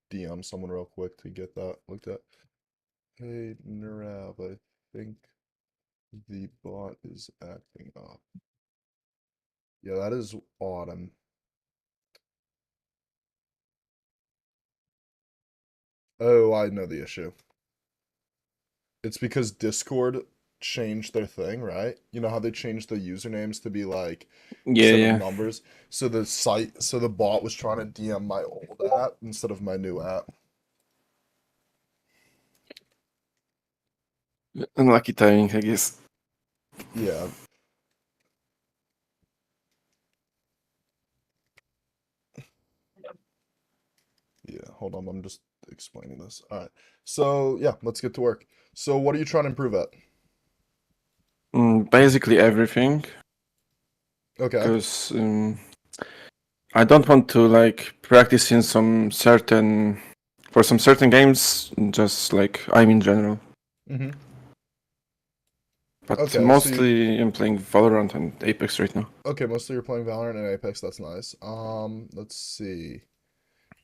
DM someone real quick to get that looked at. Hey, Narav, I think the bot is acting up. Yeah, that is odd. Oh, I know the issue. It's because Discord changed their thing, right? You know how they changed the usernames to be like Yeah, instead of yeah. numbers? So the bot was trying to DM my old app instead of my new app. Unlucky timing, I guess. Yeah, yeah. Hold on, I'm just explaining this. All right. So, yeah, let's get to work. So, what are you trying to improve at? Basically everything, Okay. because I don't want to like practice in some certain games, just like I'm in general. Mm-hmm. But Okay, so you mostly I'm playing Valorant and Apex right now. okay, mostly you're playing Valorant and Apex, that's nice. Let's see.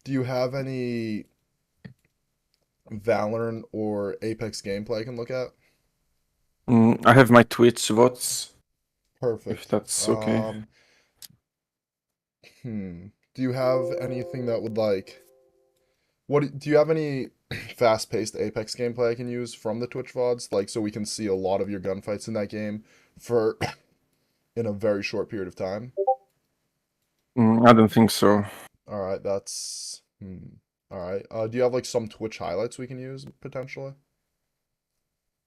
Do you have any Valorant or Apex gameplay I can look at? I have my Twitch VODs, if Perfect. that's okay. Do you have anything that would like do you have any fast-paced Apex gameplay I can use from the Twitch VODs? Like so we can see a lot of your gunfights in that game for in a very short period of time. I don't think so. All right, that's All right. Do you have like some Twitch highlights we can use potentially?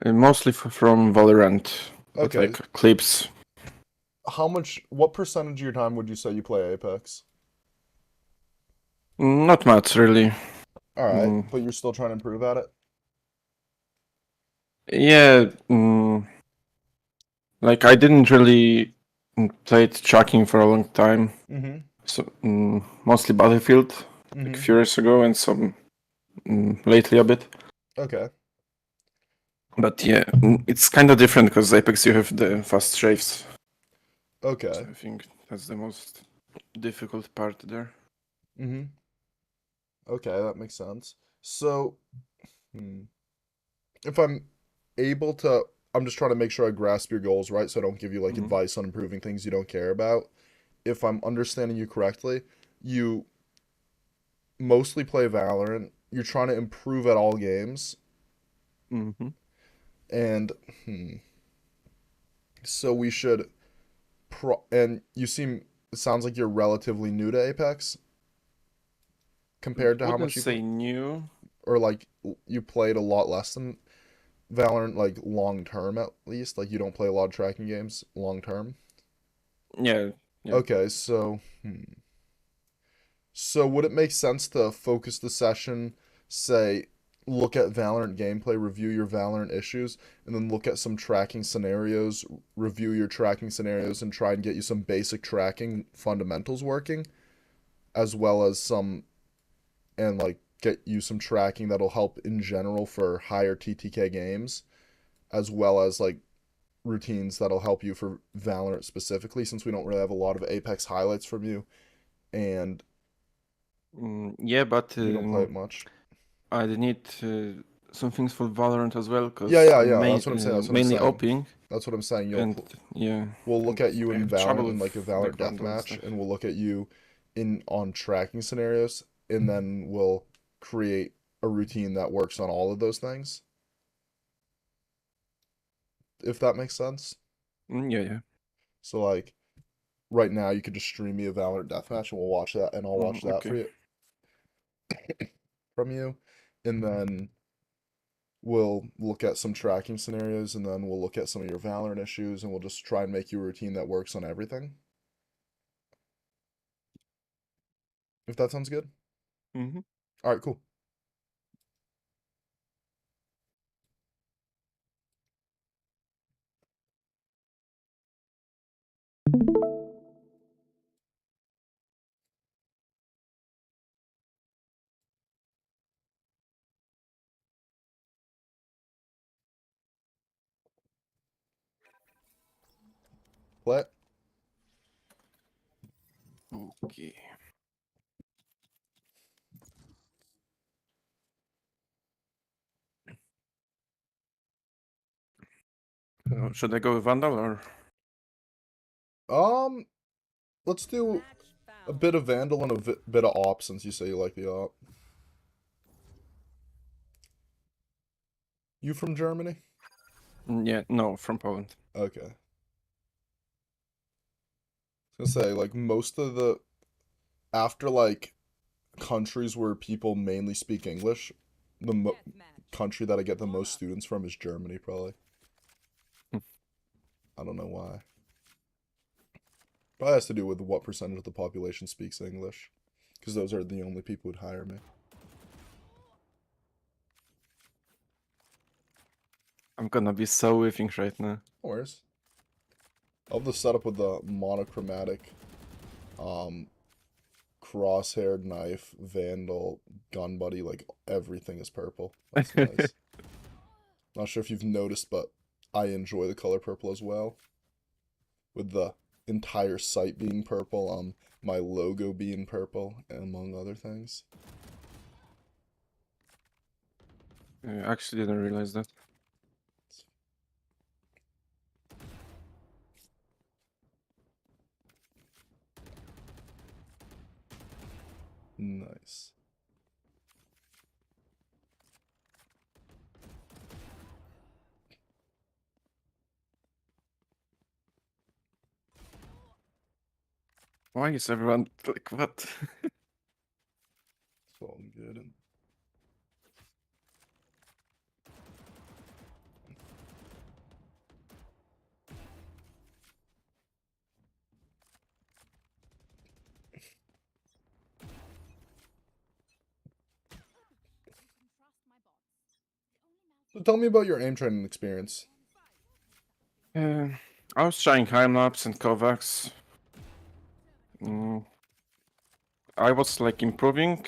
Mostly from Valorant, but Okay. like clips. What percentage of your time would you say you play Apex? Not much really. All right, Mm, but you're still trying to improve at it? yeah, like I didn't really play tracking for a long time. Mm-hmm. So mostly Battlefield, like a Mm-hmm. few years ago, and some lately a bit. Okay. But yeah, it's kind of different because Apex you have the fast straves. So Okay. I think that's the most difficult part there. Mm-hmm. Okay, that makes sense. So, hmm, if I'm just trying to make sure I grasp your goals, right? So I don't give you like Mhm. advice on improving things you don't care about. If I'm understanding you correctly, you mostly play Valorant. You're trying to improve at all games, Mhm. and so we should and it sounds like you're relatively new to Apex compared to how Wouldn't much you play, say new. or like you played a lot less than Valorant, like long term at least. Like you don't play a lot of tracking games long term. Yeah, yeah. Okay, so would it make sense to focus the session, say, look at Valorant gameplay, review your Valorant issues, and then look at some tracking scenarios, review your tracking scenarios, and try and get you some basic tracking fundamentals working, as well as like get you some tracking that'll help in general for higher TTK games, as well as like routines that'll help you for Valorant specifically, since we don't really have a lot of Apex highlights from you and Yeah, but you don't play it much. I need some things for Valorant as well Yeah, because yeah, I'm yeah. That's what I'm saying. That's what I'm mainly saying. OPing, That's what I'm saying. and yeah, We'll look and at you I in have trouble Valorant in with like a the Valorant Vandal and deathmatch, stuff. and we'll look at you in on tracking scenarios, and then we'll create a routine that works on all of those things. If that makes sense. Yeah, yeah. So like right now, you could just stream me a Valorant deathmatch, and we'll watch that, and I'll watch that for Okay. you from you, and then we'll look at some tracking scenarios, and then we'll look at some of your Valorant issues, and we'll just try and make you a routine that works on everything. If that sounds good. hmm All right, cool. Play. Okay. Should I go with Vandal or? Let's do a bit of Vandal and a bit of Op since you say you like the Op. You from Germany? Yeah, no, from Poland. Okay. I was gonna say, like, most of the after like countries where people mainly speak English, the country that I get the most students from is Germany, probably. I don't know why. Probably has to do with what percentage of the population speaks English, because those are the only people who'd hire me. I'm gonna be so whiffing right now. No worries. I love the setup with the monochromatic, crosshaired knife, vandal, gun buddy, like everything is purple. That's nice. Not sure if you've noticed, but I enjoy the color purple as well. With the entire site being purple, my logo being purple, among other things. I actually didn't realize that. Nice. Why is everyone like what? It's all good. So tell me about your aim training experience. Uh, I was trying time-lapse and Kovacs. I was like improving,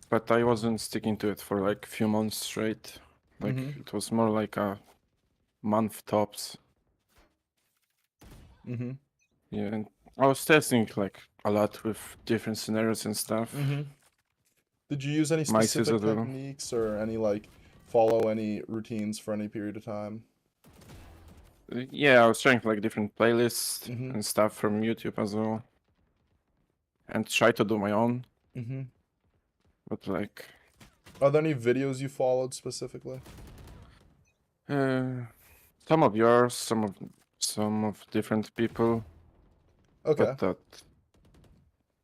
but I wasn't sticking to it for like a few months straight. Like it was more like a month tops. Mm-hmm. Yeah, and I was testing like a lot with different scenarios and stuff. Did you use any Mices specific as well. techniques or any like follow any routines for any period of time? Yeah, I was trying like different playlists Mm-hmm. and stuff from YouTube as well, and try to do my own. Mm-hmm. But like, Are there any videos you followed specifically? some of yours, some of different people, Okay. but that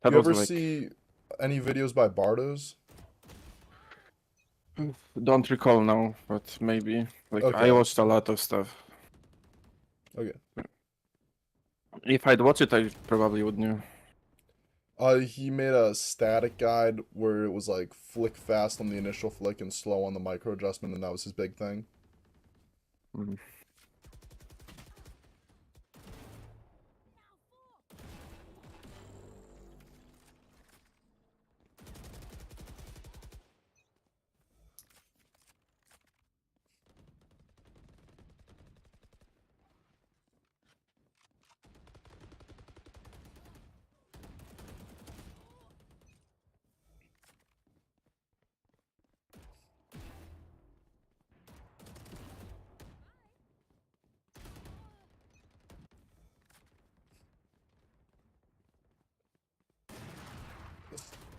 Do that you was ever like, see any videos by Bardos? don't recall now, but maybe like I Okay. watched a lot of stuff. Okay. If I'd watched it, I probably would know. He made a static guide where it was like flick fast on the initial flick and slow on the micro adjustment, and that was his big thing. Mm.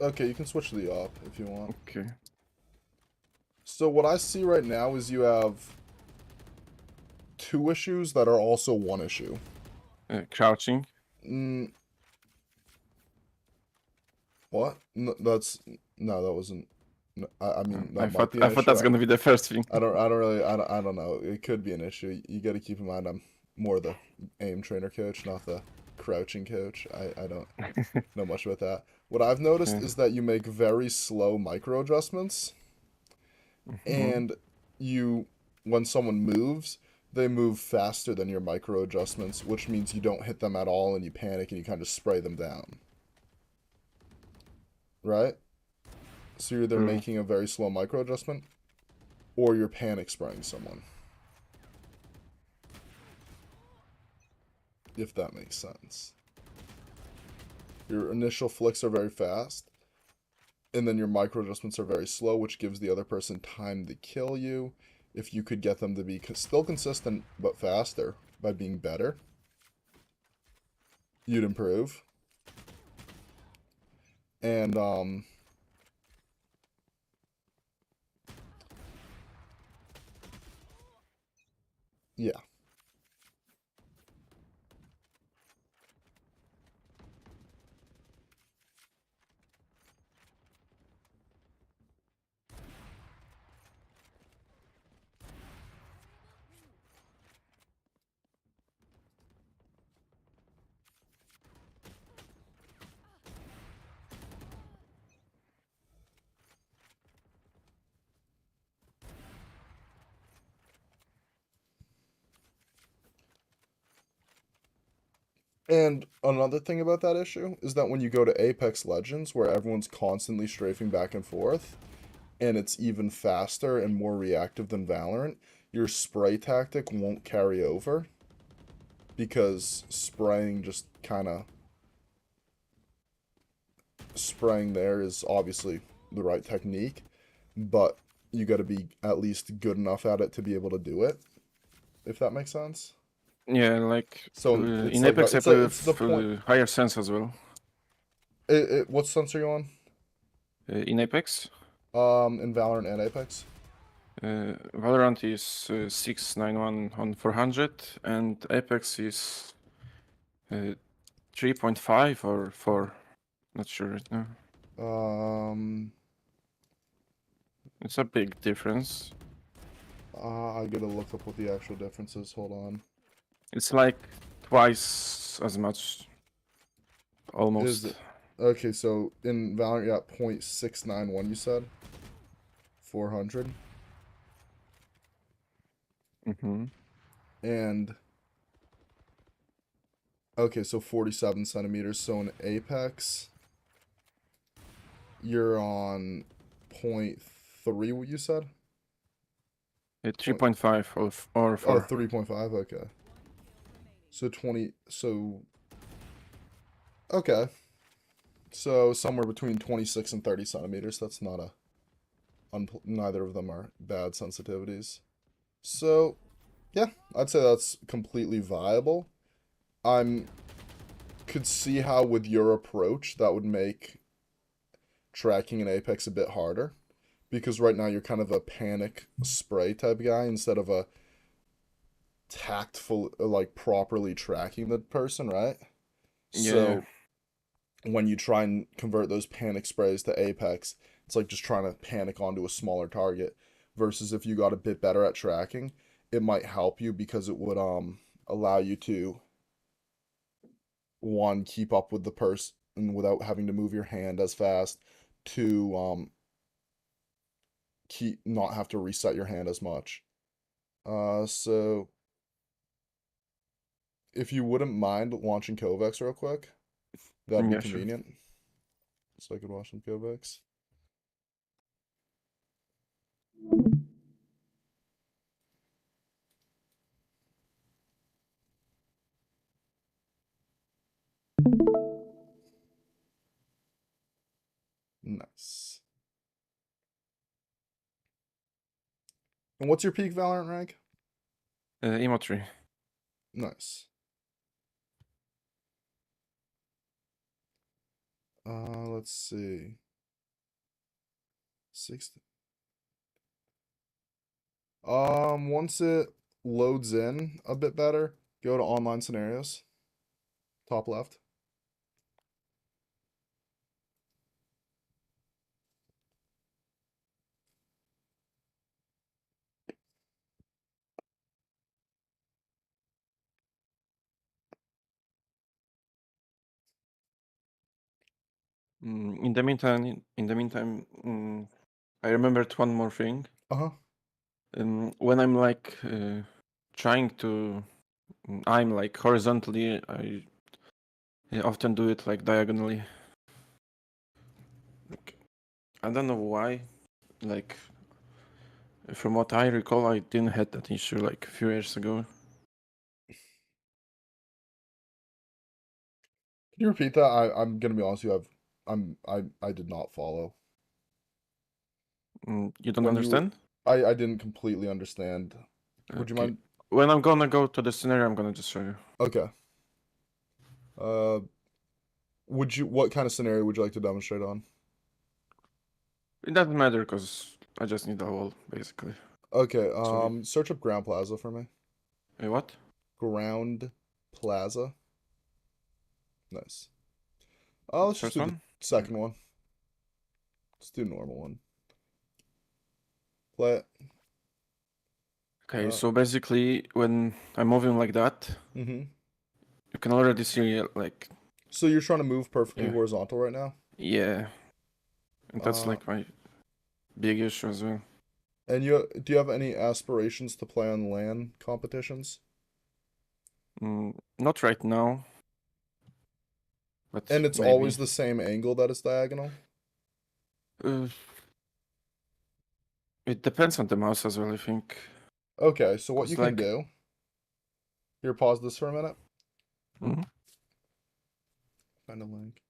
Okay, you can switch to the op if you want. Okay. So what I see right now is you have two issues that are also one issue. Crouching. Mm, what? No, that wasn't. No, I mean, that might be an I thought issue. that's gonna be the first thing. I don't really, I don't know. It could be an issue. You got to keep in mind, I'm more the aim trainer coach, not the crouching coach. I don't know much about that. What I've noticed Okay. is that you make very slow micro adjustments, Mhm. and when someone moves, they move faster than your micro adjustments, which means you don't hit them at all and you panic and you kind of spray them down. Right? So you're either True. making a very slow micro adjustment or you're panic spraying someone. If that makes sense. Your initial flicks are very fast, and then your micro adjustments are very slow, which gives the other person time to kill you, if you could get them to be still consistent but faster by being better, you'd improve. And yeah. And another thing about that issue is that when you go to Apex Legends, where everyone's constantly strafing back and forth, and it's even faster and more reactive than Valorant, your spray tactic won't carry over because spraying there is obviously the right technique, but you got to be at least good enough at it to be able to do it, if that makes sense. Yeah, like So it's in like Apex I it's like play it's the with point. higher sense as well. What sense are you on? In Apex, In Valorant and Apex. Valorant is 691 on 400, and Apex is 3.5 or 4. Not sure right now. Um, It's a big difference. I gotta look up what the actual difference is. Hold on. It's like twice as much, Is almost. it? Okay, so in Valorant you got 0.691, you said? 400. Mm-hmm. And, okay, so 47 centimeters. So in Apex, you're on point 0.3, what you said? Point, 3.5 or oh, 4. 3.5, okay. So 20, so, okay. So somewhere between 26 and 30 centimeters. That's not a, neither of them are bad sensitivities. So, yeah, I'd say that's completely viable. I'm could see how with your approach that would make tracking an Apex a bit harder because right now you're kind of a panic spray type guy instead of a tactful like properly tracking the person, right? Yeah, So when you try and convert those panic sprays to Apex, it's like just trying to panic onto a smaller target versus if you got a bit better at tracking, it might help you because it would allow you to one keep up with the person without having to move your hand as fast, two keep not have to reset your hand as much. So if you wouldn't mind launching Kovacs real quick, that'd be yeah, sure. convenient. So I could watch some Kovacs. Nice. And what's your peak Valorant rank? Immo 3. Nice. Let's see. 60. Once it loads in a bit better, go to online scenarios. Top left. In the meantime, I remembered one more thing. Uh-huh. When I'm like trying to aim like horizontally, I often do it like diagonally. Like, I don't know why. Like from what I recall, I didn't have that issue like a few years ago. Can you repeat that? I'm gonna be honest with you, I did not follow. You don't When you were understand? I didn't completely understand. Would you Okay. mind? When I'm gonna go to the scenario, I'm gonna just show you. Okay. Uh, what kind of scenario would you like to demonstrate on? It doesn't matter because I just need a wall, basically. Okay, So, search up Ground Plaza for me. what? Ground Plaza. Nice. The Let's just first do the one? second one. Let's do normal one. Play it. Okay, Uh, so basically, when I'm moving like that, mm-hmm. you can already see, like, So you're trying to move perfectly yeah, horizontal right now? yeah. And that's Uh, like my big issue as well. and do you have any aspirations to play on LAN competitions? Not right now, but And it's always maybe. the same angle that is diagonal? Uh, it depends on the mouse as well, I think. Okay, so what you Cause can like, do, here, pause this for a minute. mhm, Find a link.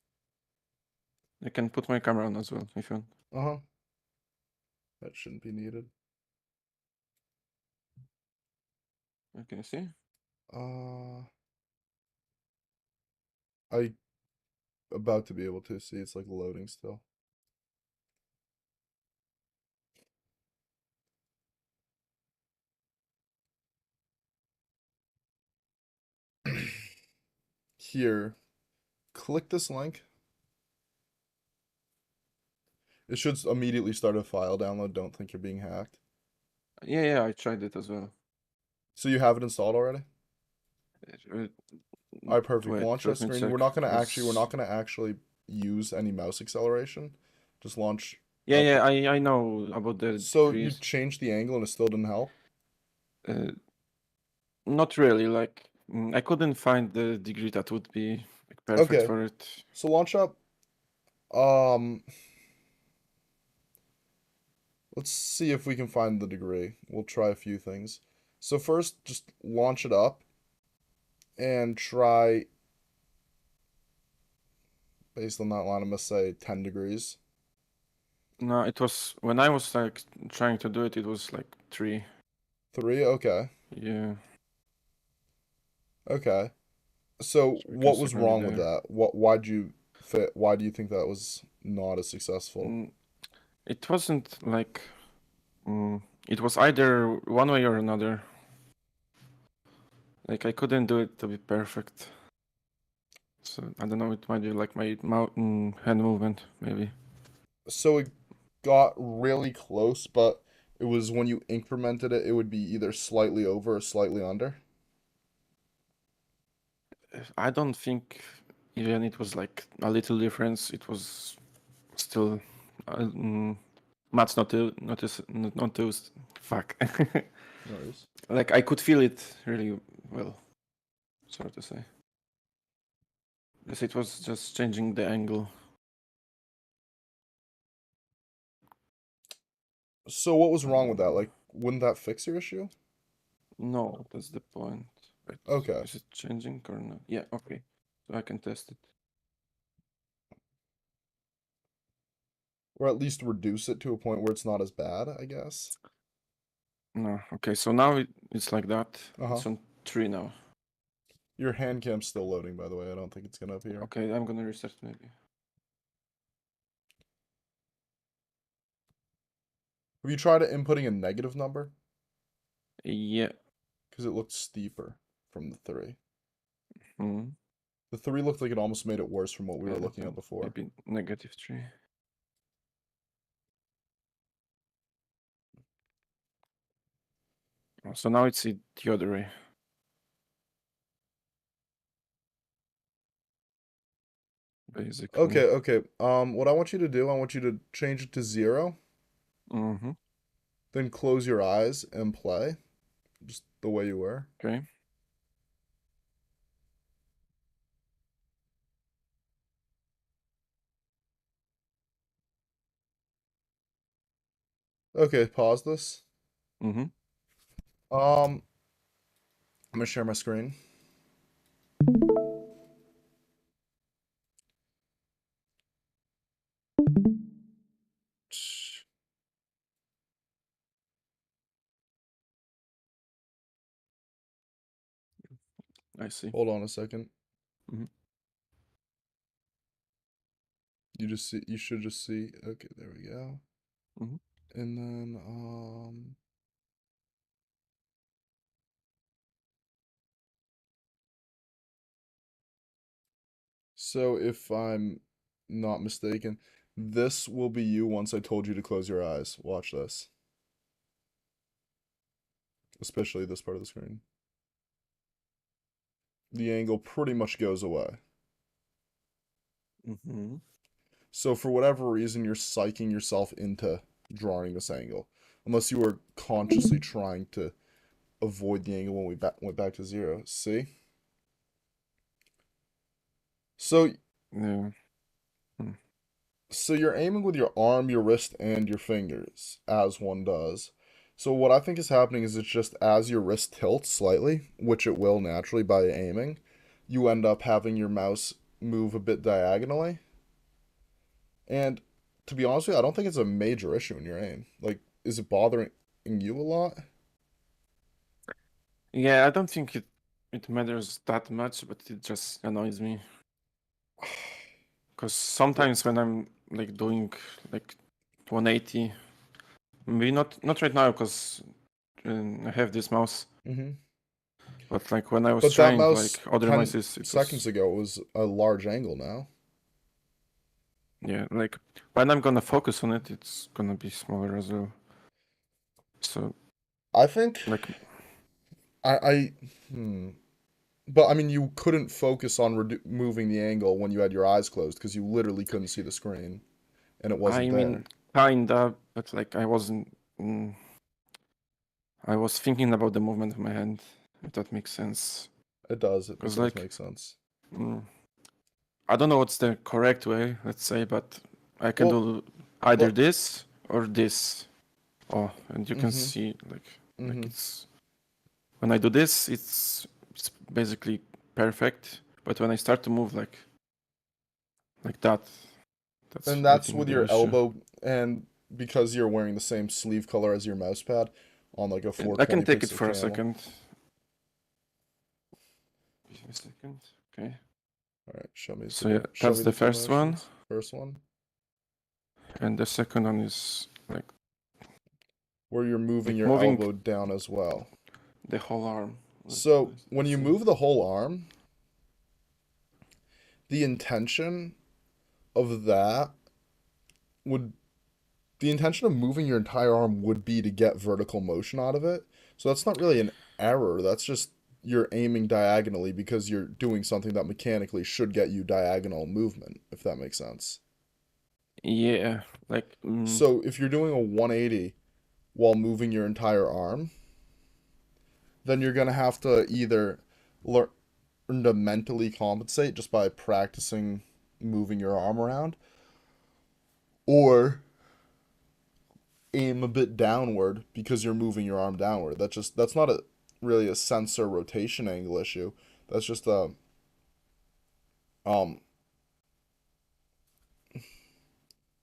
I can put my camera on as well if you want. Uh-huh. That shouldn't be needed. Can you see? Uh, I about to be able to see. It's like loading still. Here, click this link. It should immediately start a file download. Don't think you're being hacked. Yeah, yeah, I tried it as well. So you have it installed already? Uh, All right, perfect. Wait, Launch that let me screen. check. We're Cause not gonna actually use any mouse acceleration. Just launch yeah, up. yeah, I know about the So you degrees. changed the angle and it still didn't help. Uh, Not really. Like, I couldn't find the degree that would be like, perfect Okay, for it. so launch up. Um, let's see if we can find the degree. We'll try a few things. So first, just launch it up and try, based on that line, I'm gonna say 10 degrees. No, it was when I was like trying to do it. It was like 3. 3, okay. Yeah, Okay. So so we can what see was maybe wrong with there. that? Why'd you fit? Why do you think that was not as successful? Mm, it wasn't like it was either one way or another. Like I couldn't do it to be perfect. So I don't know. It might be like my hand movement, maybe. So it got really close, but it was when you incremented it, it would be either slightly over or slightly under. I don't think even it was like a little difference. It was still Matt's not too fuck. No worries. Like I could feel it really well, so to say. Yes, it was just changing the angle. So what was wrong with that? Um, Like, wouldn't that fix your issue? no, that's the point. Wait, Okay. is it changing or not? Yeah, okay. So I can test it. Or at least reduce it to a point where it's not as bad, I guess. No, okay. So now it's like that. Uh-huh. It's on 3 now. Your hand cam's still loading, by the way. I don't think it's gonna appear. Okay, I'm gonna restart maybe. Have you tried inputting a negative number? Yeah. Because it looked steeper from the 3. Mm. The 3 looked like it almost made it worse from what we Yeah, were looking at before. maybe -3. So now it's the other way, basically. Okay, okay. What I want you to do, I want you to change it to 0, Mm-hmm. then close your eyes and play, just the way you were. Okay. Okay, pause this. Mm-hmm. I'm gonna share my screen. I see. Hold on a second. Mhm. You should just see. Okay, there we go. Mhm. And then so if I'm not mistaken, this will be you once I told you to close your eyes. Watch this. Especially this part of the screen. The angle pretty much goes away. Mhm. So for whatever reason, you're psyching yourself into drawing this angle. Unless you were consciously trying to avoid the angle when we went back to zero. See? So Yeah. Mm. so you're aiming with your arm, your wrist, and your fingers, as one does. So what I think is happening is it's just as your wrist tilts slightly, which it will naturally by aiming, you end up having your mouse move a bit diagonally. And to be honest with you, I don't think it's a major issue in your aim. Like, is it bothering you a lot? Yeah, I don't think it matters that much, but it just annoys me. Because Well, sometimes when I'm like doing like 180, maybe not right now because I have this mouse, hmm but like when I was But that trying like mouse other 10 mices, it seconds was ago was a large angle now. yeah, like when I'm gonna focus on it, it's gonna be smaller as well. So I think like I hmm. But I mean, you couldn't focus on moving the angle when you had your eyes closed because you literally couldn't see the screen and it I wasn't mean there. kinda, but like I wasn't. I was thinking about the movement of my hand, if that makes sense. It does. It Because does like make sense. mm, I don't know what's the correct way, let's say, but I can Well, do either look. this or this. Oh, and you can Mm-hmm. see like Mm-hmm. it's when I do this, it's basically perfect. But when I start to move like that, that's And I that's think with the your issue. elbow and because you're wearing the same sleeve color as your mouse pad on like a And I can 420 take it pixel for a camel. second. Give me a second. Okay. All right, show me So yeah, show that's me the the two first one, motions. First one, and the second one is where you're moving like your moving elbow down as well. the whole arm. So when Let's you see. move the whole arm, the intention of that would the intention of moving your entire arm would be to get vertical motion out of it. So that's not really an error. That's just you're aiming diagonally because you're doing something that mechanically should get you diagonal movement, if that makes sense. Yeah, like So if you're doing a 180 while moving your entire arm, then you're going to have to either learn to mentally compensate just by practicing moving your arm around or aim a bit downward because you're moving your arm downward. That's not a really a sensor rotation angle issue. That's just a um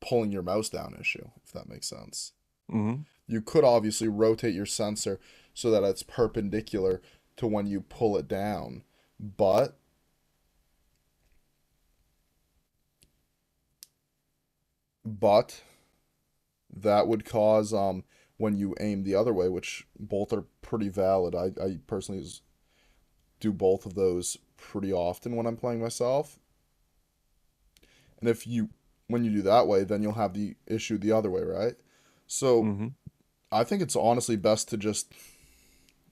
pulling your mouse down issue, if that makes sense. mhm. You could obviously rotate your sensor so that it's perpendicular to when you pull it down, but but that would cause when you aim the other way, which both are pretty valid. I personally do both of those pretty often when I'm playing myself. And if you when you do that way, then you'll have the issue the other way, right? So Mhm. I think it's honestly best to just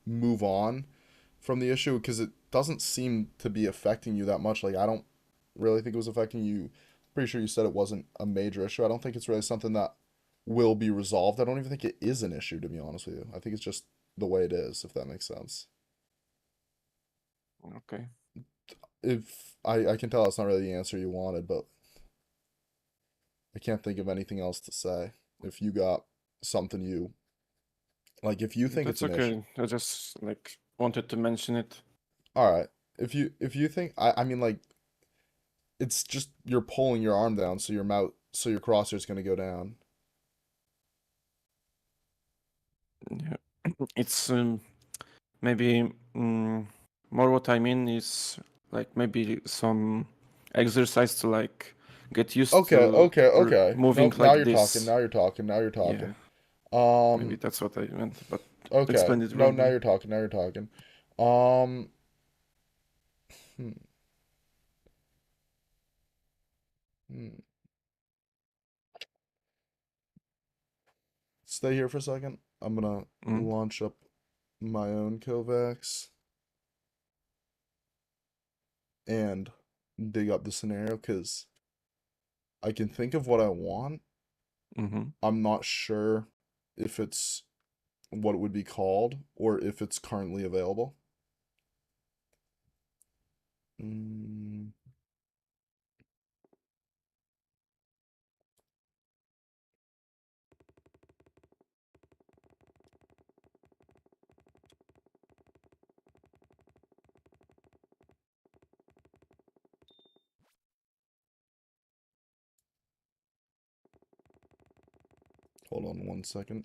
move on from the issue because it doesn't seem to be affecting you that much. Like I don't really think it was affecting you. Pretty sure you said it wasn't a major issue. I don't think it's really something that will be resolved. I don't even think it is an issue to be honest with you. I think it's just the way it is, if that makes sense. Okay. If I can tell that's not really the answer you wanted, but I can't think of anything else to say. If you got something you like, if you think it's That's an issue, okay. I just like wanted to mention it. all right. If you think I mean like it's just you're pulling your arm down, so your crosshair's gonna go down. Yeah. It's maybe More what I mean is like maybe some exercise to like get used Okay, to okay, okay. moving Nope, now like you're talking. this. Now you're talking. Now you're Yeah, talking. maybe Um, that's what I meant, but okay. explain it No, now wrongly. you're talking. Now you're talking. Um, hmm, hmm. Stay here for a second. I'm gonna Mm, launch up my own Kovacs and dig up the scenario because I can think of what I want. mm-hmm. I'm not sure if it's what it would be called or if it's currently available. Mm, hold on 1 second.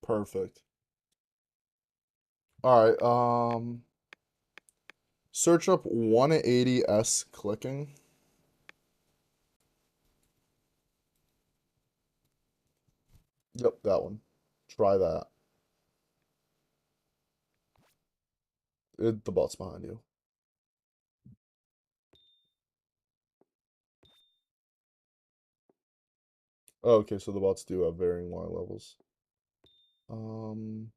Perfect. All right. Search up 180S clicking. Yep, that one. Try that. The bot's behind you. Oh, okay, so the bots do have varying Y levels. Um,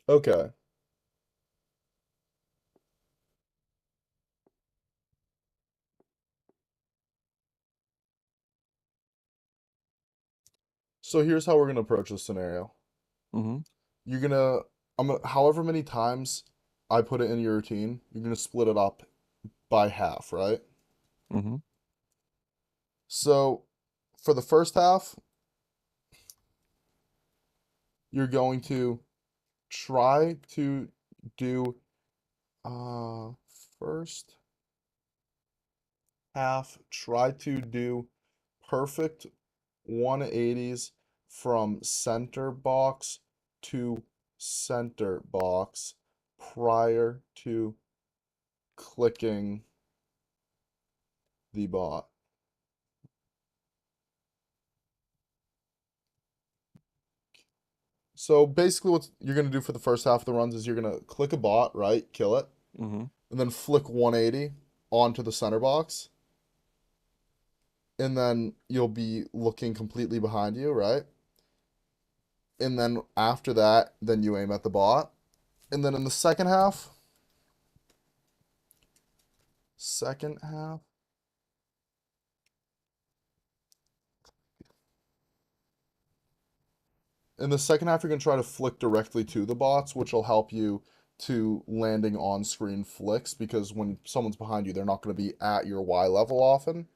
okay. So here's how we're gonna approach this scenario. Mm-hmm. You're gonna, however many times I put it in your routine, you're gonna split it up by half, right? Mm-hmm. So for the first half, you're going to try to do uh first half, try to do perfect 180s from center box to center box prior to clicking the bot. So basically what you're going to do for the first half of the runs is you're going to click a bot, right? Kill it, Mm-hmm. and then flick 180 onto the center box, and then you'll be looking completely behind you, right? And then after that, then you aim at the bot. And then in the second half, in the second half, you're going to try to flick directly to the bots, which will help you to landing on screen flicks because when someone's behind you, they're not going to be at your Y level often.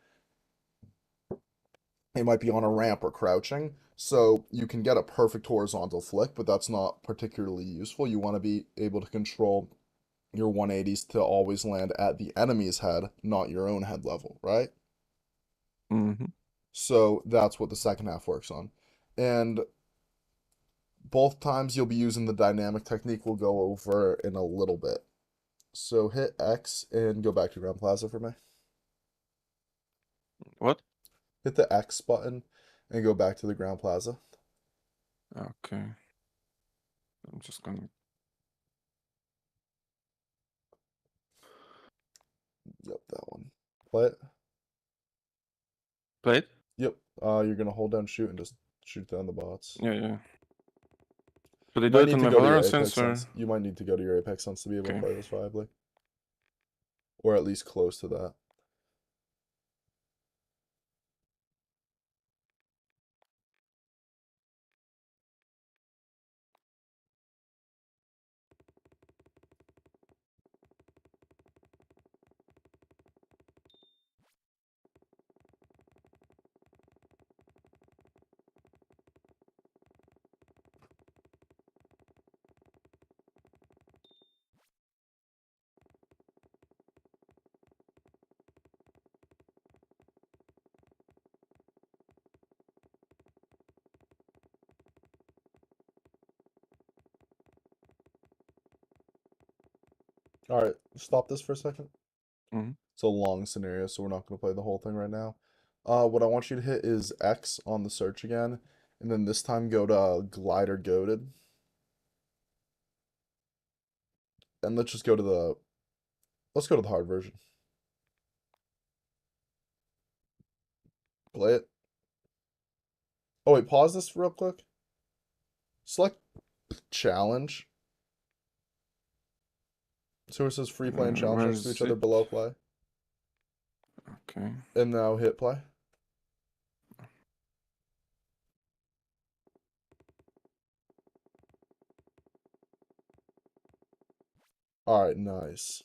They might be on a ramp or crouching. So you can get a perfect horizontal flick, but that's not particularly useful. You want to be able to control your 180s to always land at the enemy's head, not your own head level, right? Mm-hmm. So that's what the second half works on. And both times you'll be using the dynamic technique we'll go over in a little bit. So hit X and go back to Grand Plaza for me. What? Hit the X button and go back to the Grand Plaza. Okay. I'm just gonna Yep, that one. Play it. Play it? Yep. You're gonna hold down shoot and just shoot down the bots. Yeah, yeah. Should I You do might it need on to my go to your Valorant Apex sense or? sense. You might need to go to your Apex sense to be able to Okay. play this viably, or at least close to that. All right, stop this for a second. Mm-hmm. It's a long scenario, so we're not going to play the whole thing right now. What I want you to hit is X on the search again, and then this time go to Glider Goated. And let's just go to let's go to the hard version. Play it. Oh wait, pause this real quick. Select challenge. So it says free play and challenge Where next to each is other it? below play. Okay. And now hit play. Alright, nice.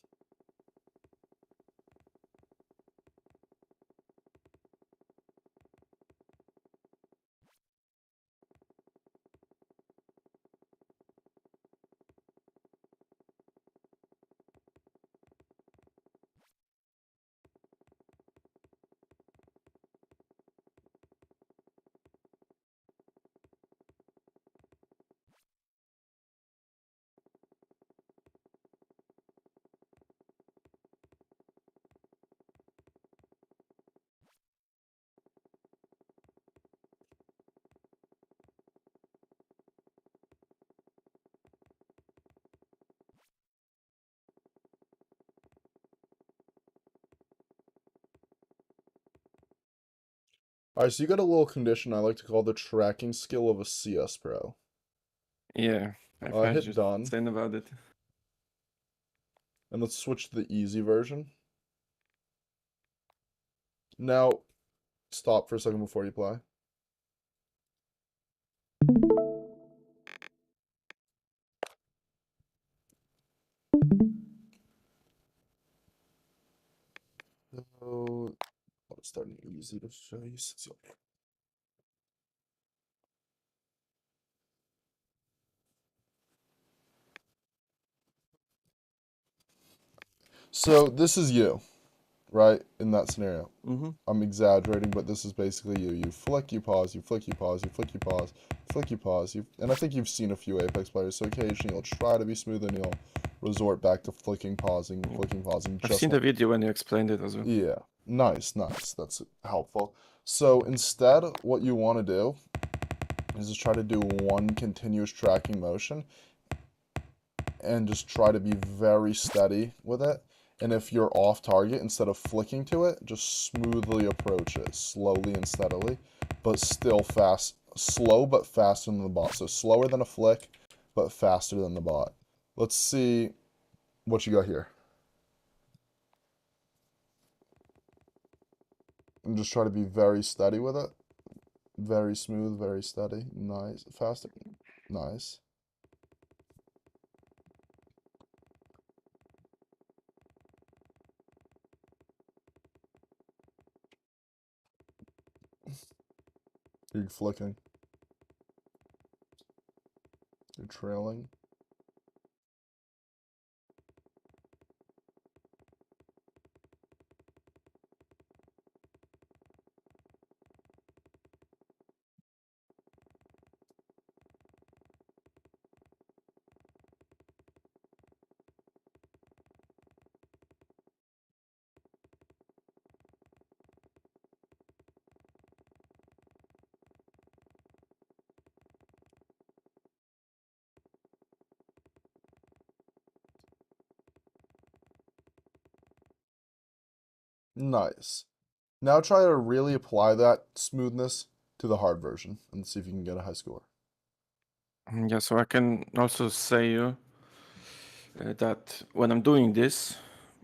Alright, so you got a little condition I like to call the tracking skill of a CS pro. Yeah, I've heard Hit you done, saying about it. and let's switch to the easy version. Now, stop for a second before you play. So, I'll start easy to show you. So this is you, right? In that scenario. Mm-hmm. I'm exaggerating, but this is basically you. You flick, you pause, you flick, you pause, you flick, you pause, flick, you pause. And I think you've seen a few Apex players, so occasionally you'll try to be smooth and you'll resort back to flicking, pausing, Yeah. flicking, pausing, I've just seen the like, video when you explained it as well. yeah. Nice, nice. That's helpful. So instead, what you want to do is just try to do one continuous tracking motion and just try to be very steady with it. And if you're off target, instead of flicking to it, just smoothly approach it, slowly and steadily, but still fast, slow but faster than the bot. So slower than a flick, but faster than the bot. Let's see what you got here. And just try to be very steady with it. Very smooth, very steady. Nice. Faster. Nice. You're flicking. You're trailing. Nice. Now try to really apply that smoothness to the hard version and see if you can get a high score. Yeah, so I can also say you that when I'm doing this,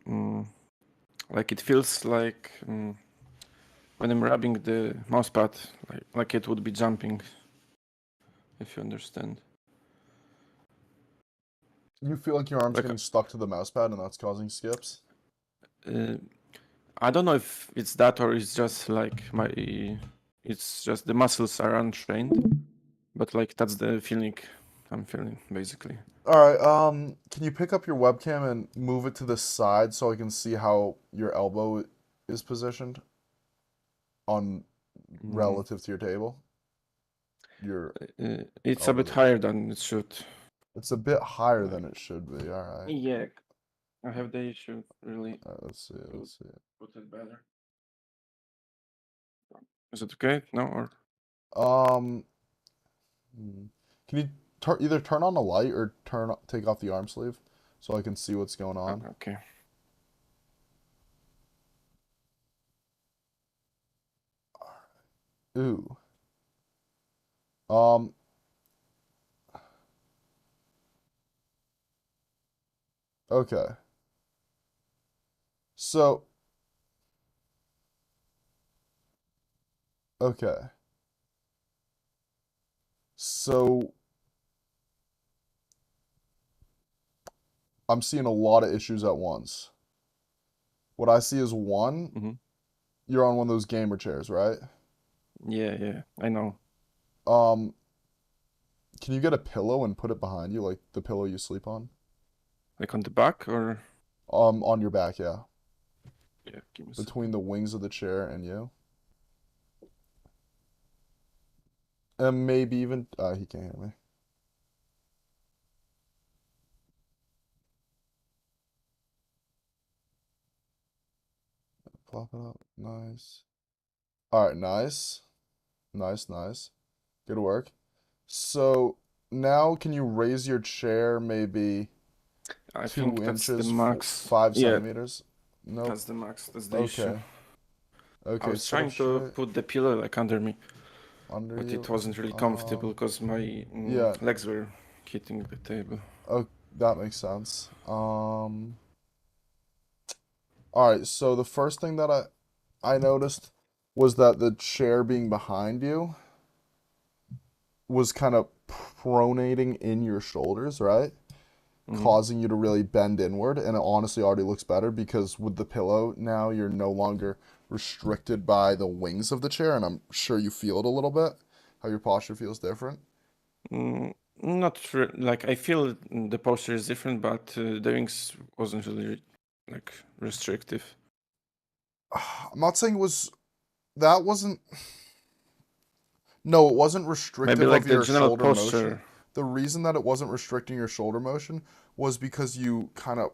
mm, like it feels like when I'm rubbing the mousepad, like it would be jumping, if you understand. You feel like your arm's Like getting stuck to the mouse pad and that's causing skips? uh, I don't know if it's that or it's just like it's just the muscles are untrained, but like that's the feeling I'm feeling basically. Alright, can you pick up your webcam and move it to the side so I can see how your elbow is positioned on Mm, relative to your table? Your it's a elbow bit there. higher than it should. It's a bit higher than Like it should be. Alright. yeah, I have the issue really Alright, let's see, to let's see. put it better. Is it okay? No or Um, hmm. Can you either turn on a light or take off the arm sleeve so I can see what's going on? okay. Ooh. Um, okay. So, okay. So, I'm seeing a lot of issues at once. What I see is one, Hmm. you're on one of those gamer chairs, right? Yeah, I know. Um, can you get a pillow and put it behind you, like the pillow you sleep on? Like on the back or On your back, yeah. yeah, give me a Between second. the wings of the chair and you. And maybe even, he can't hear me. Plop it up. Nice. All right, nice. Nice, nice. Good work. So now can you raise your chair maybe I two think that's the inches, max. 5 centimeters? Nope. That's the max. That's the issue. Okay. I Okay, was sit up trying to straight put the pillow like under me, under but it you. wasn't really comfortable because my Yeah. legs were hitting the table. Oh, that makes sense. All right, so the first thing that I noticed was that the chair being behind you was kind of pronating in your shoulders, right? Hmm. Causing you to really bend inward, and it honestly already looks better because with the pillow now you're no longer restricted by the wings of the chair, and I'm sure you feel it a little bit, how your posture feels different. Mm, like I feel the posture is different, but the wings wasn't really like restrictive. I'm not saying it was that wasn't no, it wasn't Maybe restrictive like of the your general shoulder motion. posture. The reason that it wasn't restricting your shoulder motion was because you kind of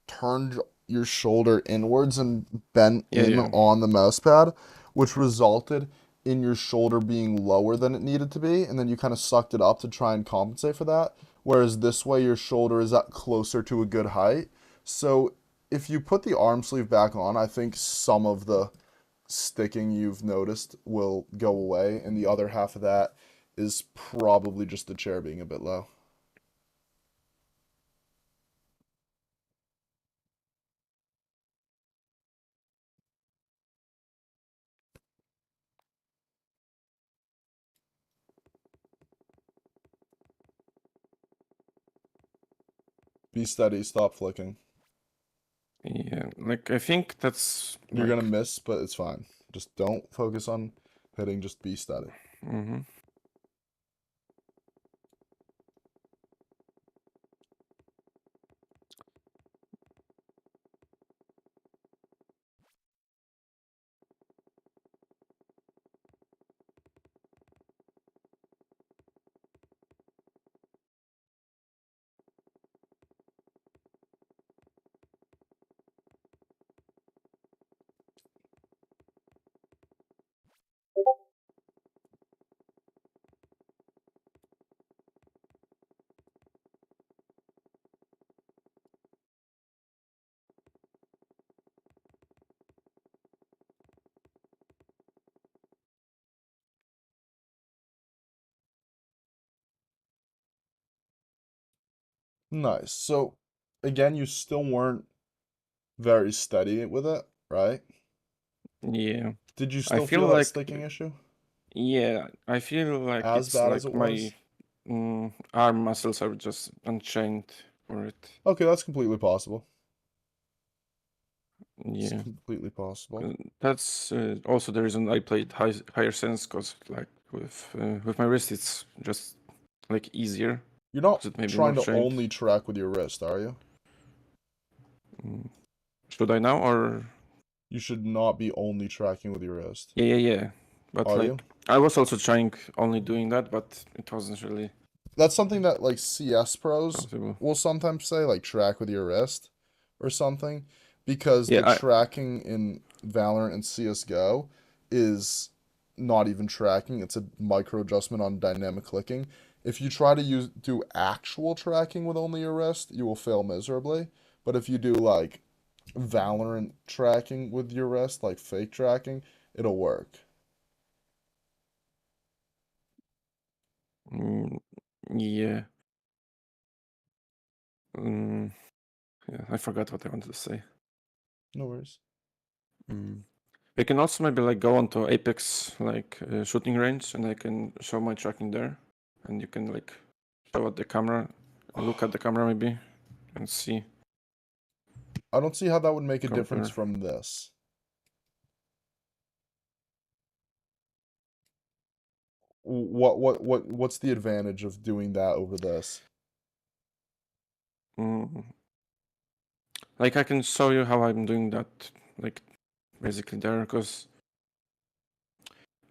turned your shoulder inwards and bent Yeah, in yeah. on the mouse pad, which resulted in your shoulder being lower than it needed to be, and then you kind of sucked it up to try and compensate for that. Whereas this way, your shoulder is at closer to a good height. So if you put the arm sleeve back on, I think some of the sticking you've noticed will go away, and the other half of that is probably just the chair being a bit low. Be steady, stop flicking. Yeah, like I think that's You're gonna like. miss, but it's fine. Just don't focus on hitting, just be steady. Hmm. Nice. So, again, you still weren't very steady with it, right? Yeah. Did you I still feel feel that like, sticking issue yeah, I feel like as it's bad as like it my was? arm muscles are just unchained for it. Okay, that's completely possible. It's Yeah. completely possible. 'Cause that's also the reason I played higher sense, because like with my wrist it's just like easier You're not because it may be more trying to trained. only track with your wrist, are you? Mm. Should I now or You should not be only tracking with your wrist. yeah. But Are you? like I was also trying only doing that, but it wasn't really That's something that like CS pros possible. will sometimes say, like track with your wrist or something, because Yeah, the tracking in Valorant and CS:GO is not even tracking, it's a micro adjustment on dynamic clicking. If you try to do actual tracking with only your wrist, you will fail miserably. But if you do like Valorant tracking with your wrist, like fake tracking, it'll work. mm, yeah. Mm, yeah, I forgot what I wanted to say. No worries. Mm. We can also maybe like go onto Apex like shooting range, and I can show my tracking there, and you can like show at the camera, look at the camera maybe, and see, I don't see how that would make a difference compare. from this. What's the advantage of doing that over this? Mm. Like I can show you how I'm doing that, like basically there, because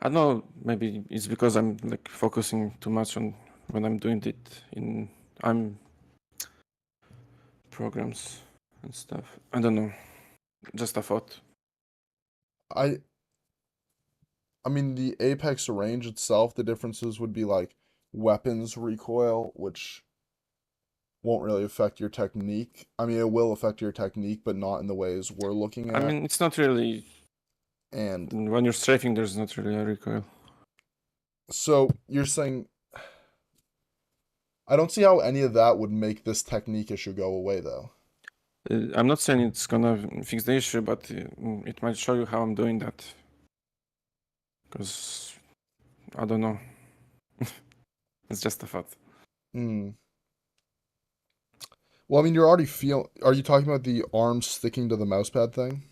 I don't know, maybe it's because I'm like focusing too much on when I'm doing it in I'm programs and stuff. I don't know, just a thought. I I mean the Apex range itself, the differences would be like weapons recoil, which won't really affect your technique. I mean, it will affect your technique, but not in the ways we're looking I at. mean, it's not really And when you're strafing. There's not really a recoil. so you're saying I don't see how any of that would make this technique issue go away though. I'm not saying it's gonna fix the issue, but it might show you how I'm doing that. Because I don't know, it's just a thought. Hmm. Well, I mean, you're already feel. Are you talking about the arm sticking to the mouse pad thing?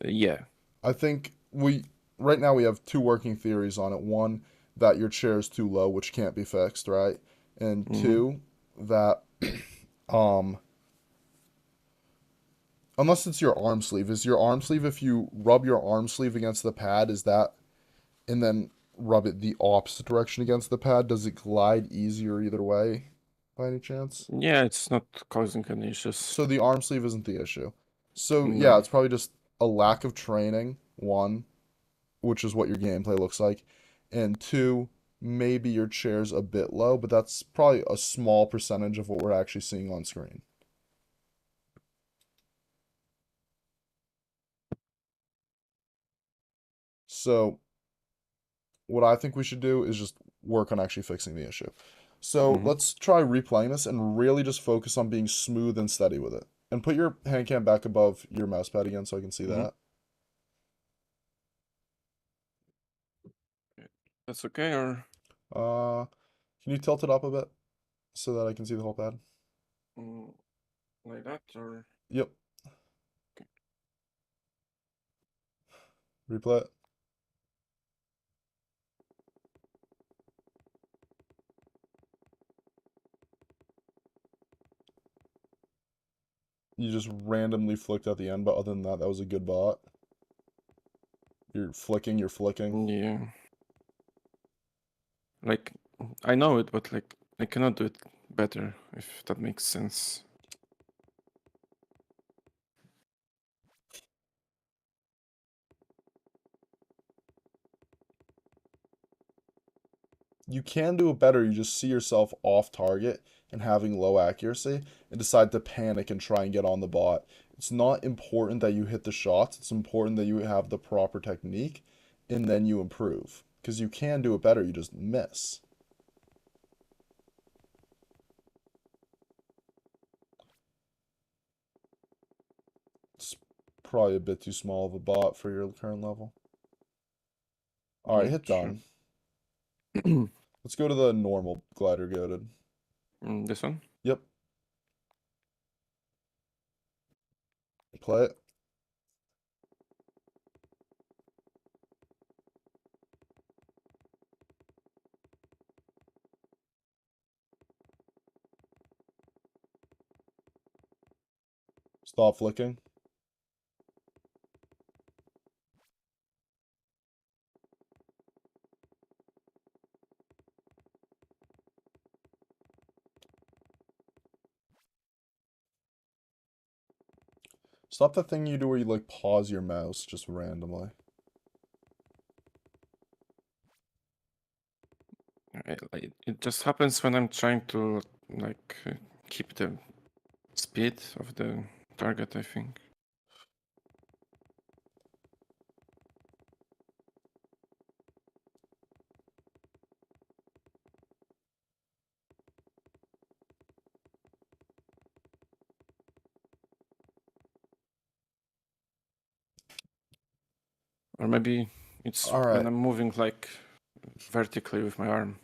Yeah. I think right now we have two working theories on it. One, that your chair is too low, which can't be fixed, right? And Hmm. two, that um unless it's your arm sleeve, is your arm sleeve if you rub your arm sleeve against the pad, is that and then rub it the opposite direction against the pad, does it glide easier either way by any chance? Yeah, it's not causing any issues. So the arm sleeve isn't the issue. So yeah, No. it's probably just a lack of training, one, which is what your gameplay looks like, and two, maybe your chair's a bit low, but that's probably a small percentage of what we're actually seeing on screen. So what I think we should do is just work on actually fixing the issue. So Hmm. let's try replaying this and really just focus on being smooth and steady with it. And put your hand cam back above your mouse pad again so I can see Hmm. that. That's okay, or Uh, can you tilt it up a bit so that I can see the whole pad? mm, like that, or Yep, replay it. You just randomly flicked at the end, but other than that, that was a good bot. You're flicking. yeah, like I know it, but like I cannot do it better, if that makes sense. You can do it better, you just see yourself off target and having low accuracy and decide to panic and try and get on the bot. It's not important that you hit the shots, it's important that you have the proper technique and then you improve. Because you can do it better, you just miss. probably a bit too small of a bot for your current level. All right, Yeah, hit true. done. Let's go to the normal glider goaded. This one? Yep, play it. Stop flicking. Stop the thing you do where you like pause your mouse just randomly. It just happens when I'm trying to like keep the speed of the target, I think. Or maybe it's All when right, I'm moving like vertically with my arm.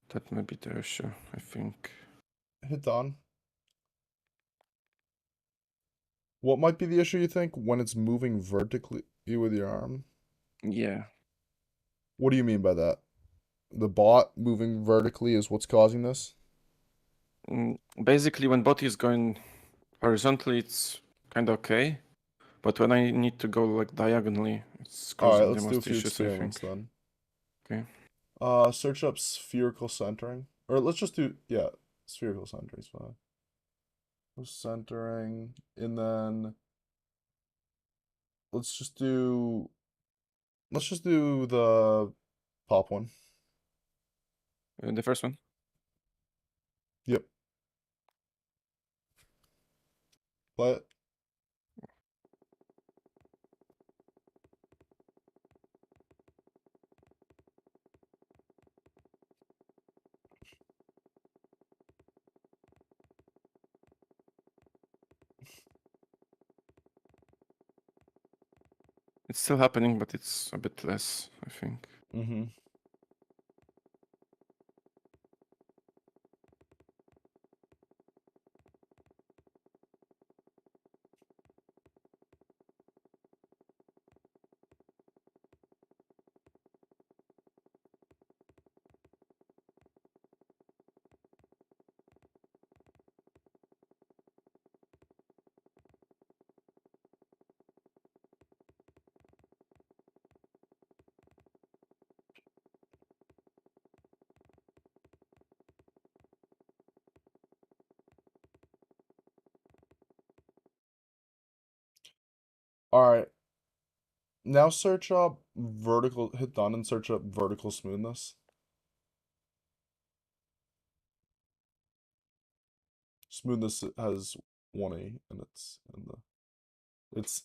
That may be the issue, I think. hit done. What might be the issue you think when it's moving vertically with your arm? Yeah. What do you mean by that? The bot moving vertically is what's causing this? Basically, when bot is going horizontally, it's kind of okay. But when I need to go like diagonally, it's All right, causing the let's do a most few issues, I experiments think. then. Okay. Search up spherical centering. Or let's just do, yeah, spherical centering is fine. Centering, and then let's just do, let's just do the top one. The first one. Yep. But It's still happening, but it's a bit less, I think. mm-hmm. All right. Now search up vertical, hit done and search up vertical smoothness. Smoothness has 1E and it's in the, it's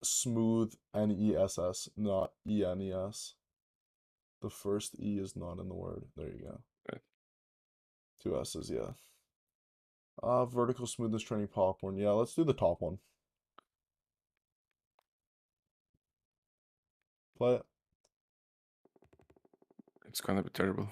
smooth Ness, not ENES. The first E is not in the word. There you go. Right. Two S's, yeah. Vertical smoothness training popcorn. Yeah, let's do the top one. Play it. It's gonna be terrible.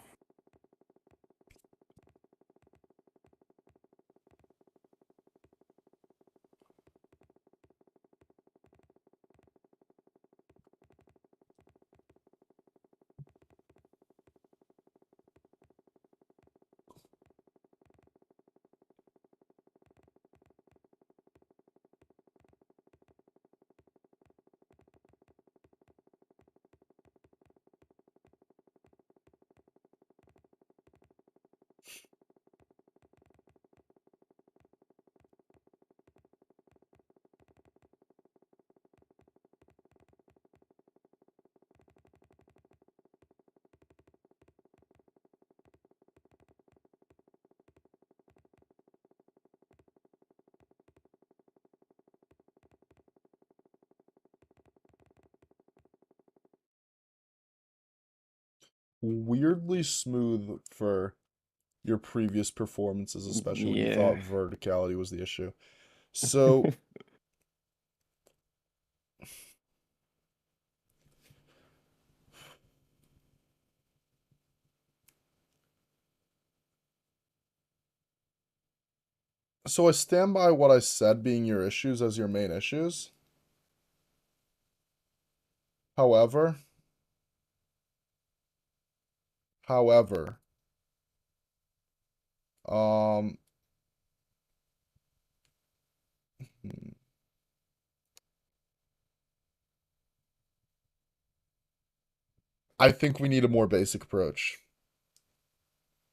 Weirdly smooth for your previous performances, especially when you Yeah. thought verticality was the issue. So So I stand by what I said being your issues as your main issues. However, however, um, I think we need a more basic approach.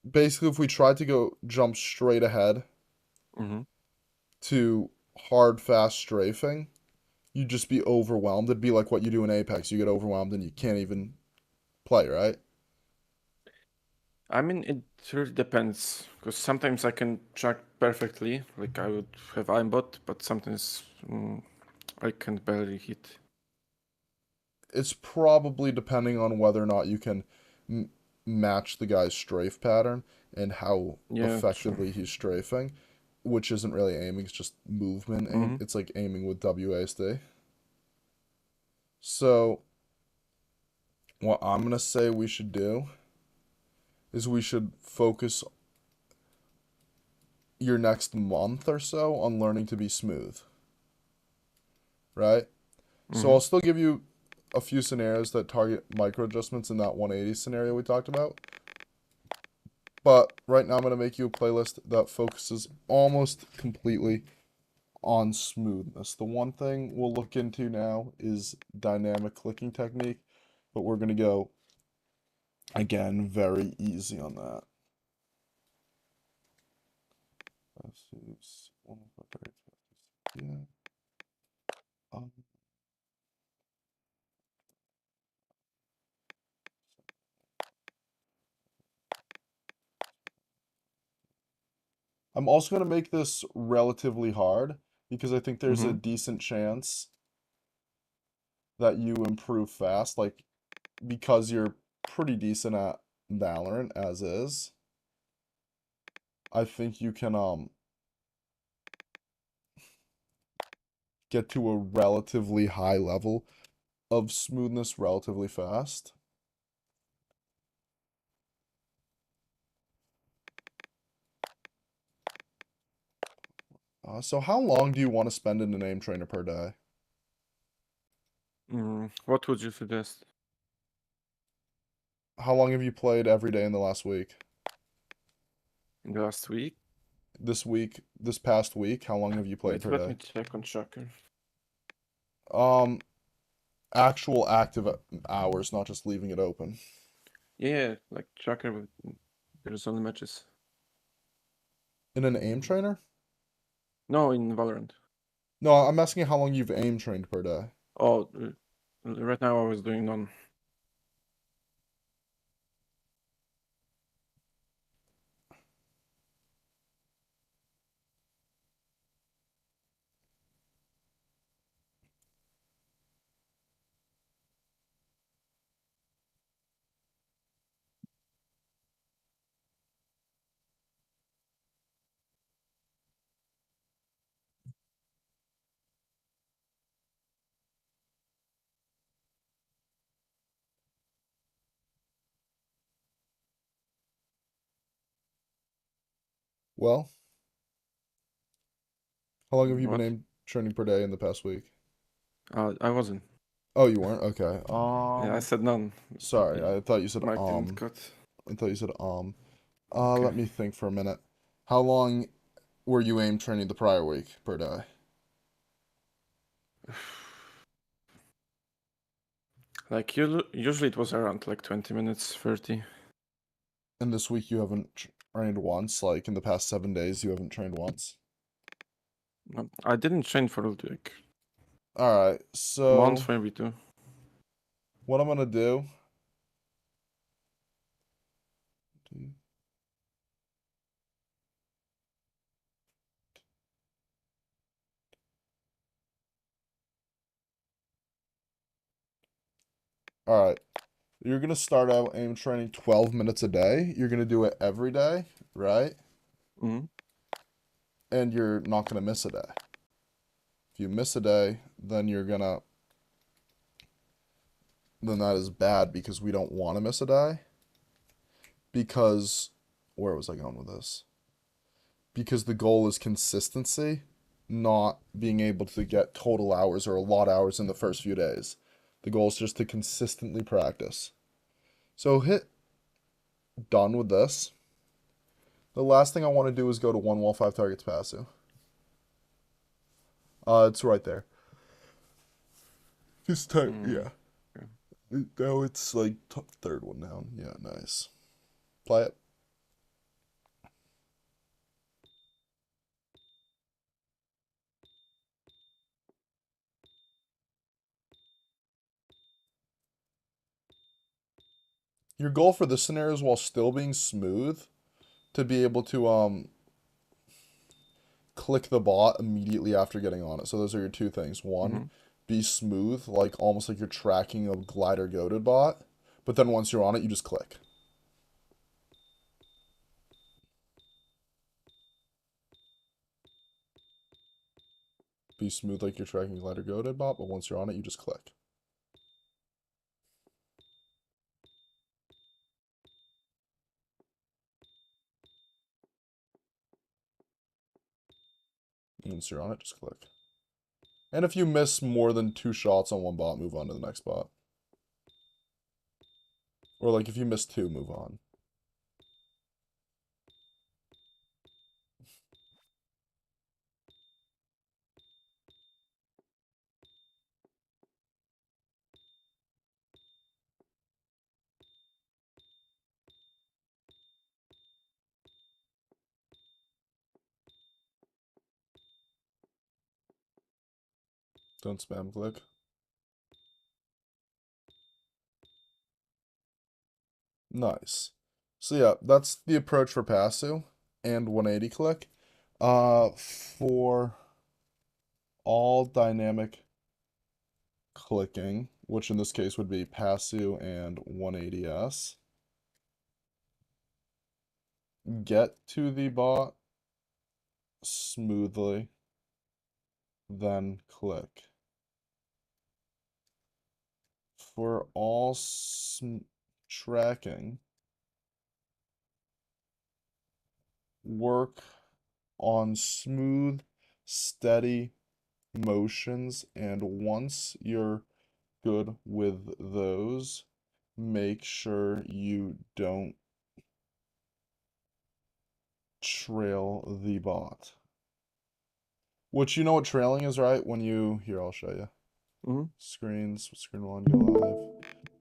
Basically, if we tried to go jump straight ahead Mm-hmm. to hard, fast strafing, you'd just be overwhelmed. It'd be like what you do in Apex. You get overwhelmed and you can't even play, right? I mean, it really depends because sometimes I can track perfectly, like I would have aimbot, but sometimes I can barely hit. It's probably depending on whether or not you can m match the guy's strafe pattern and how Yeah, true. effectively he's strafing, which isn't really aiming, it's just movement aim. Mm-hmm. It's like aiming with WASD. So, what I'm gonna say we should do is we should focus your next month or so on learning to be smooth, right? So Mm-hmm. I'll still give you a few scenarios that target micro adjustments in that 180 scenario we talked about. But right now I'm going to make you a playlist that focuses almost completely on smoothness. The one thing we'll look into now is dynamic clicking technique, but we're going to go, again, very easy on that. Yeah. Um, I'm also going to make this relatively hard because I think there's a Mm-hmm. decent chance that you improve fast, like because you're pretty decent at Valorant as is. I think you can get to a relatively high level of smoothness relatively fast. So how long do you want to spend in an aim trainer per day? What would you suggest? How long have you played every day in the last week? In the last week? This week, this past week, how long have you played Wait, per let me day? check on tracker. Um, Actual active hours, not just leaving it open. Yeah, like tracker, there's only matches. In an aim trainer? No, in Valorant. No, I'm asking how long you've aim trained per day. Oh, right now I was doing none. Well, how long have you been What? aim training per day in the past week? I wasn't. Oh, you weren't? Okay. Yeah, I said none. Sorry, Y- I thought you said Mic didn't cut. I thought you said Okay. let me think for a minute. How long were you aim training the prior week per day? Like usually it was around like 20 minutes, 30. And this week you haven't trained once, like in the past 7 days you haven't trained once? No, I didn't train for like Alright, a month, so maybe two. what I'm gonna do. Alright, you're gonna start out aim training 12 minutes a day. You're gonna do it every day, right? Mm-hmm. And you're not gonna miss a day. If you miss a day, then that is bad because we don't want to miss a day. Because where was I going with this? because the goal is consistency, not being able to get total hours or a lot of hours in the first few days. The goal is just to consistently practice. So hit done with this. The last thing I want to do is go to one wall, five targets passive. It's right there. Just type, Mm, yeah. okay. Now it's like third one down. Yeah, nice. Play it. Your goal for this scenario is while still being smooth to be able to click the bot immediately after getting on it. So those are your two things. One, Mm-hmm. be smooth, like almost like you're tracking a glider goaded bot. But then once you're on it, you just click. Be smooth like you're tracking a glider goaded bot, but once you're on it, you just click. Once you're on it, just click. And if you miss more than two shots on one bot, move on to the next bot. Or like if you miss two, move on. Don't spam click. Nice. So yeah, that's the approach for Pasu and 180 click. For all dynamic clicking, which in this case would be Pasu and 180S, get to the bot smoothly, then click. For all tracking, work on smooth, steady motions, and once you're good with those, make sure you don't trail the bot. Which you know what trailing is, right? When you here, I'll show you. Mm-hmm. Screen one, go live.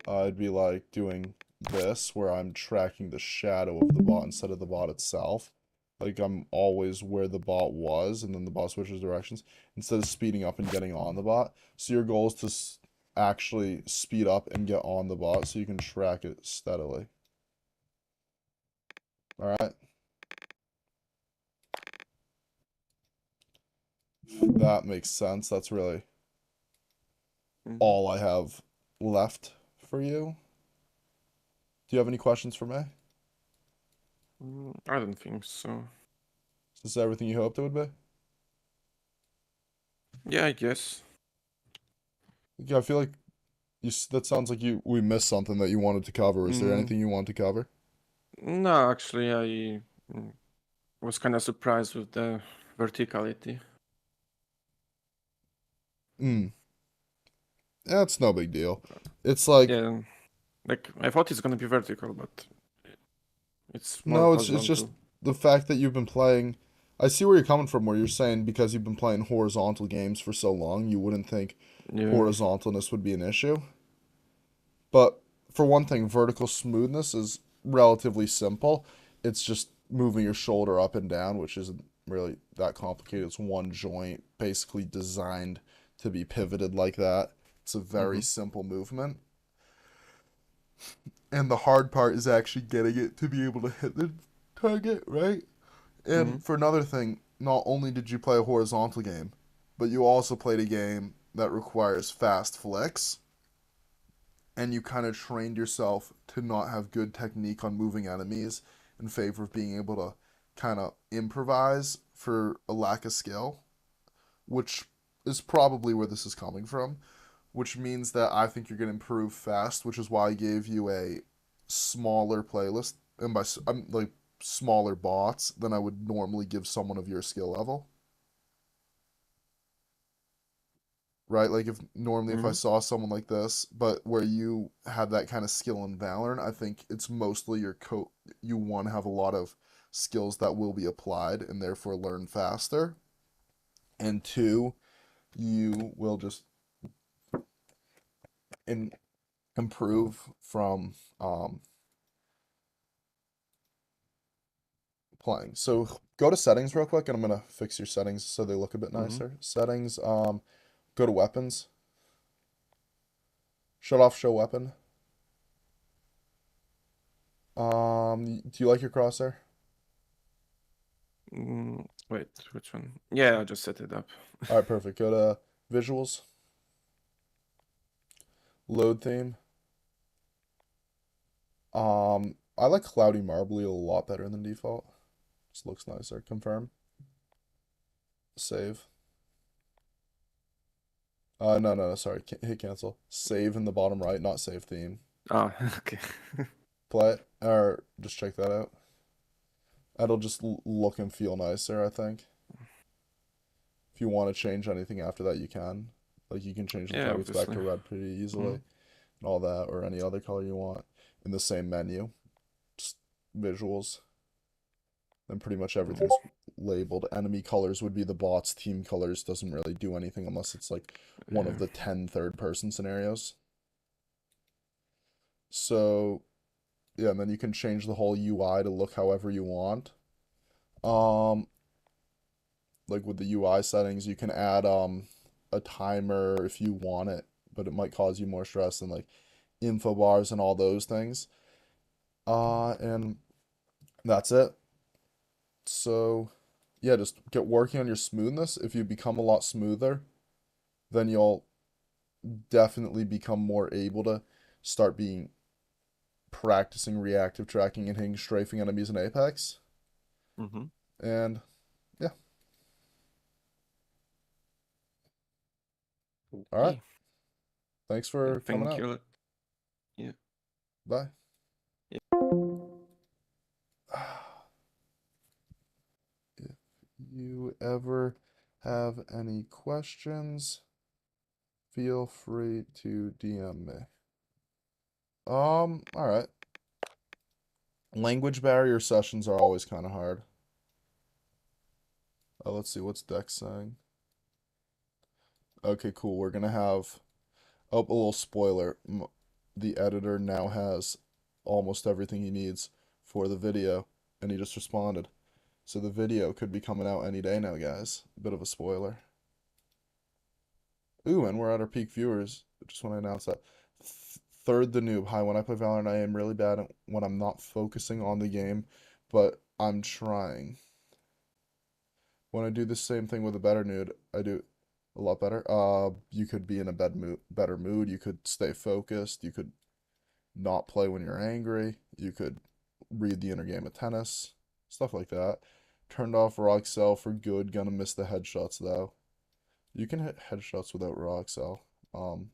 I'd be like doing this where I'm tracking the shadow of the bot instead of the bot itself. Like I'm always where the bot was, and then the bot switches directions instead of speeding up and getting on the bot. So your goal is to actually speed up and get on the bot so you can track it steadily. All right. If that makes sense. That's really Mm-hmm. all I have left for you. Do you have any questions for me? I don't think so. Is this everything you hoped it would be? Yeah, I guess. Yeah, I feel like that sounds like we missed something that you wanted to cover. Is there Mm, anything you want to cover? no, actually, I was kind of surprised with the verticality. Mm. Yeah, it's no big deal. It's like Yeah, like I thought it's gonna be vertical, but it's more no, it's just horizontal. the fact that you've been playing. I see where you're coming from, where you're saying because you've been playing horizontal games for so long, you wouldn't think Yeah. horizontalness would be an issue. But for one thing, vertical smoothness is relatively simple. It's just moving your shoulder up and down, which isn't really that complicated. It's one joint basically designed to be pivoted like that. It's a very Mm-hmm. simple movement. And the hard part is actually getting it to be able to hit the target, right? Mm-hmm. And for another thing, not only did you play a horizontal game, but you also played a game that requires fast flicks, and you kind of trained yourself to not have good technique on moving enemies in favor of being able to kind of improvise for a lack of skill, which is probably where this is coming from, which means that I think you're going to improve fast, which is why I gave you a smaller playlist. And by I'm like smaller bots than I would normally give someone of your skill level. Right? Like if normally if I Mm-hmm. saw someone like this, but where you have that kind of skill in Valorant, I think it's mostly you want to have a lot of skills that will be applied and therefore learn faster. And two, you will just in, improve from playing. So go to settings real quick, and I'm gonna fix your settings so they look a bit Mm-hmm. nicer. Settings, go to weapons, shut off show weapon. Do you like your crosshair? Wait, which one? Yeah, I just set it up. All right, perfect. Go to visuals, load theme. I like cloudy marbly a lot better than default. Just looks nicer. Confirm. Save. No, sorry. Hit cancel. Save in the bottom right, not save theme. Ah, okay. Play it, or just check that out. That'll just look and feel nicer, I think. If you want to change anything after that, you can. Like you can change the Yeah, targets back obviously. to red pretty easily Mm-hmm. and all that, or any other color you want in the same menu. Just visuals. Then pretty much everything's labeled. Enemy colors would be the bots. Team colors doesn't really do anything unless it's like one of Yeah. the 10 third person scenarios. So, yeah, and then you can change the whole UI to look however you want. Um, like with the UI settings, you can add a timer if you want it, but it might cause you more stress than like info bars and all those things. And that's it. So, yeah, just get working on your smoothness. If you become a lot smoother, then you'll definitely become more able to start being practicing reactive tracking and hitting strafing enemies in Apex. Mm-hmm. And yeah, all right. Okay. Thanks Yeah, for coming thank out. you. Yeah. Bye. Yeah. If you ever have any questions, feel free to DM me. All right. Language barrier sessions are always kind of hard. Let's see what's Dex saying. Okay, cool. We're gonna have oh, a little spoiler. The editor now has almost everything he needs for the video, and he just responded. So the video could be coming out any day now, guys. Bit of a spoiler. Ooh, and we're at our peak viewers. Just want to announce that. Third the noob. Hi, when I play Valorant, I am really bad when I'm not focusing on the game, but I'm trying. When I do the same thing with a better nude, I do a lot better. You could be in a better mood. You could stay focused. You could not play when you're angry. You could read the inner game of tennis, stuff like that. Turned off rock cell for good. Gonna miss the headshots though. You can hit headshots without rock cell. Um,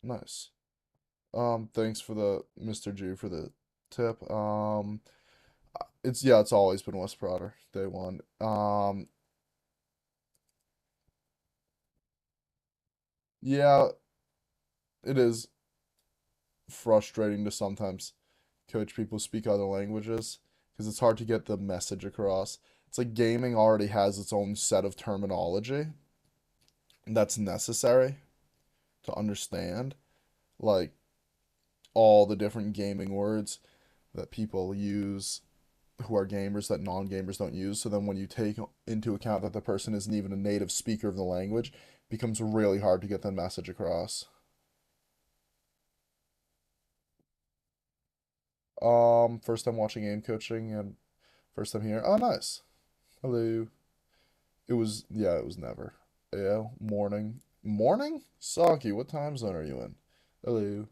nice. Thanks for the Mr. G for the tip. It's always been West Prodder, day one. Yeah, it is frustrating to sometimes coach people speak other languages because it's hard to get the message across. It's like gaming already has its own set of terminology that's necessary to understand, like all the different gaming words that people use who are gamers that non-gamers don't use. So then when you take into account that the person isn't even a native speaker of the language, it becomes really hard to get the message across. First time watching game coaching and first time here. Oh, nice. Hello. It was never. Yeah, morning. Morning? Saki, what time zone are you in? Hello.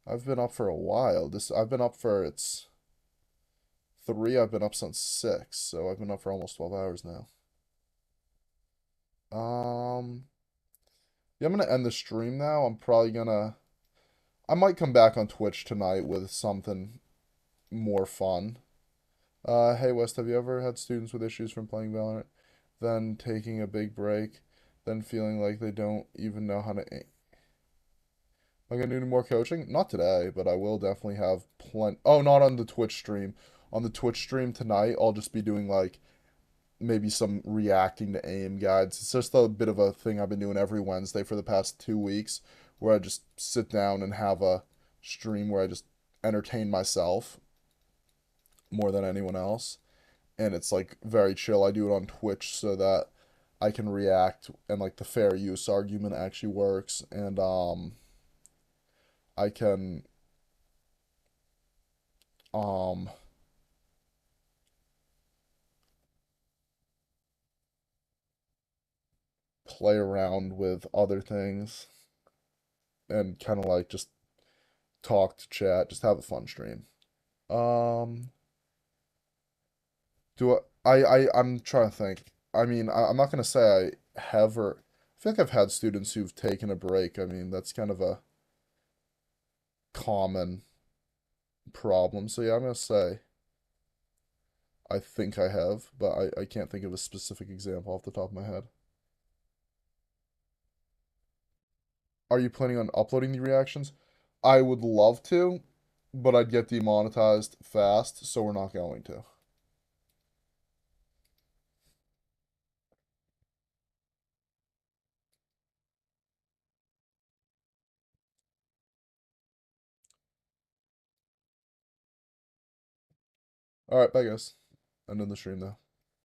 I've been up for a while. I've been up for it's 3. I've been up since 6, so I've been up for almost 12 hours now. Um, yeah, I'm gonna end the stream now. I might come back on Twitch tonight with something more fun. Hey West, have you ever had students with issues from playing Valorant, then taking a big break, then feeling like they don't even know how to aim? Am I gonna do more coaching? Not today, but I will definitely have plenty. Oh, not on the Twitch stream. On the Twitch stream tonight, I'll just be doing like maybe some reacting to aim guides. It's just a bit of a thing I've been doing every Wednesday for the past 2 weeks, where I just sit down and have a stream where I just entertain myself more than anyone else. And it's like very chill. I do it on Twitch so that I can react and like the fair use argument actually works, and I can um play around with other things and kind of like just talk to chat, just have a fun stream. Um, do I'm trying to think. I mean, I'm not gonna say I have or I feel like I've had students who've taken a break. I mean, that's kind of a common problem. So yeah, I'm gonna say I think I have, but I can't think of a specific example off the top of my head. Are you planning on uploading the reactions? I would love to, but I'd get demonetized fast, so we're not going to. All right, bye guys. End of the stream though.